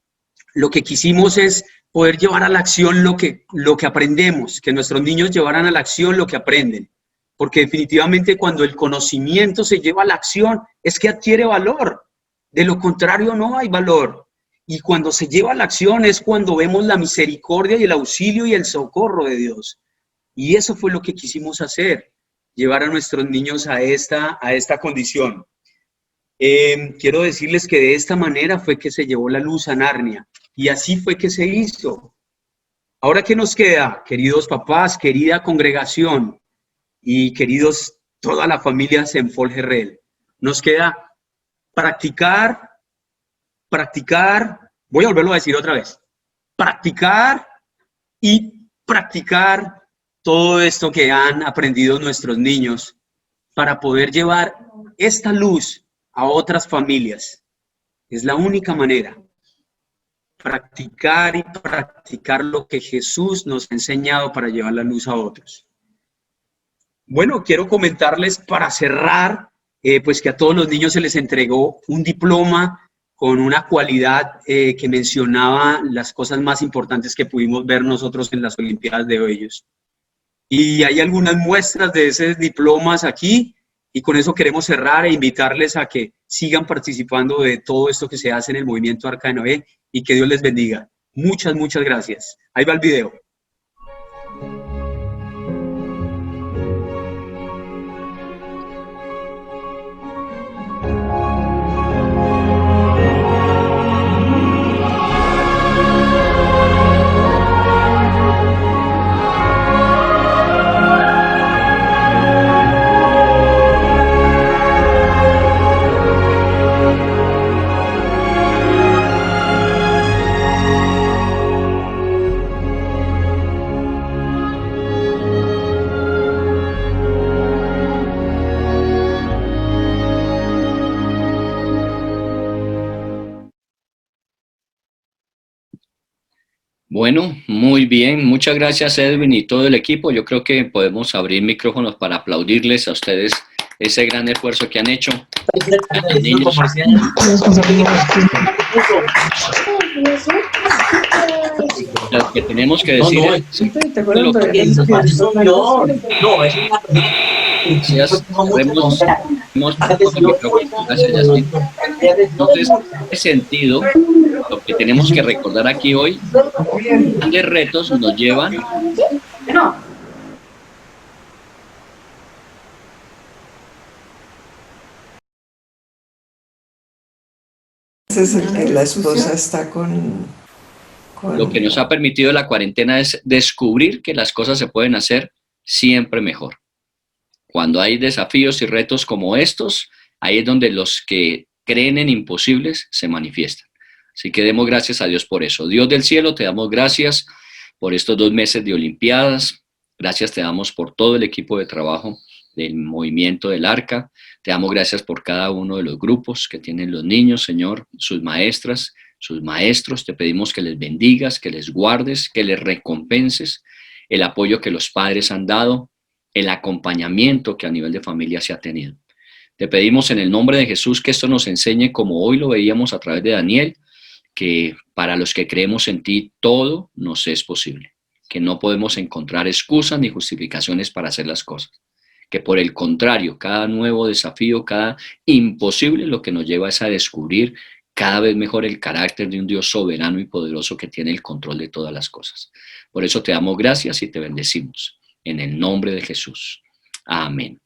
lo que quisimos es poder llevar a la acción lo que aprendemos, que nuestros niños llevaran a la acción lo que aprenden, porque definitivamente cuando el conocimiento se lleva a la acción es que adquiere valor, de lo contrario no hay valor. Y cuando se lleva a la acción es cuando vemos la misericordia y el auxilio y el socorro de Dios. Y eso fue lo que quisimos hacer, llevar a nuestros niños a esta condición. Quiero decirles que de esta manera fue que se llevó la luz a Narnia, y así fue que se hizo. Ahora, ¿qué nos queda, queridos papás, querida congregación y queridos toda la familia Senfol Gerrel? Nos queda practicar, voy a volverlo a decir otra vez, practicar y practicar todo esto que han aprendido nuestros niños para poder llevar esta luz a otras familias. Es la única manera. practicar y practicar lo que Jesús nos ha enseñado para llevar la luz a otros. Bueno, quiero comentarles para cerrar, pues que a todos los niños se les entregó un diploma con una cualidad que mencionaba las cosas más importantes que pudimos ver nosotros en las Olimpiadas de ellos. Y hay algunas muestras de esos diplomas aquí, y con eso queremos cerrar e invitarles a que sigan participando de todo esto que se hace en el movimiento Arca de Noé, y que Dios les bendiga. Muchas, muchas gracias. Ahí va el video. Bueno, muy bien. Muchas gracias, Edwin y todo el equipo. Yo creo que podemos abrir micrófonos para aplaudirles a ustedes ese gran esfuerzo que han hecho. Niños. Lo que tenemos que decir entonces, en ese sentido, lo que tenemos que recordar aquí hoy, grandes retos nos llevan Es el que la esposa está con... Lo que nos ha permitido la cuarentena es descubrir que las cosas se pueden hacer siempre mejor. Cuando hay desafíos y retos como estos, ahí es donde los que creen en imposibles se manifiestan. Así que demos gracias a Dios por eso. Dios del cielo, te damos gracias por estos 2 meses de Olimpiadas. Gracias te damos por todo el equipo de trabajo del movimiento del Arca. Te damos gracias por cada uno de los grupos que tienen los niños, Señor, sus maestras, sus maestros. Te pedimos que les bendigas, que les guardes, que les recompenses el apoyo que los padres han dado, el acompañamiento que a nivel de familia se ha tenido. Te pedimos en el nombre de Jesús que esto nos enseñe, como hoy lo veíamos a través de Daniel, que para los que creemos en ti todo nos es posible, que no podemos encontrar excusas ni justificaciones para hacer las cosas, que por el contrario, cada nuevo desafío, cada imposible, lo que nos lleva es a descubrir cada vez mejor el carácter de un Dios soberano y poderoso que tiene el control de todas las cosas. Por eso te damos gracias y te bendecimos. En el nombre de Jesús. Amén.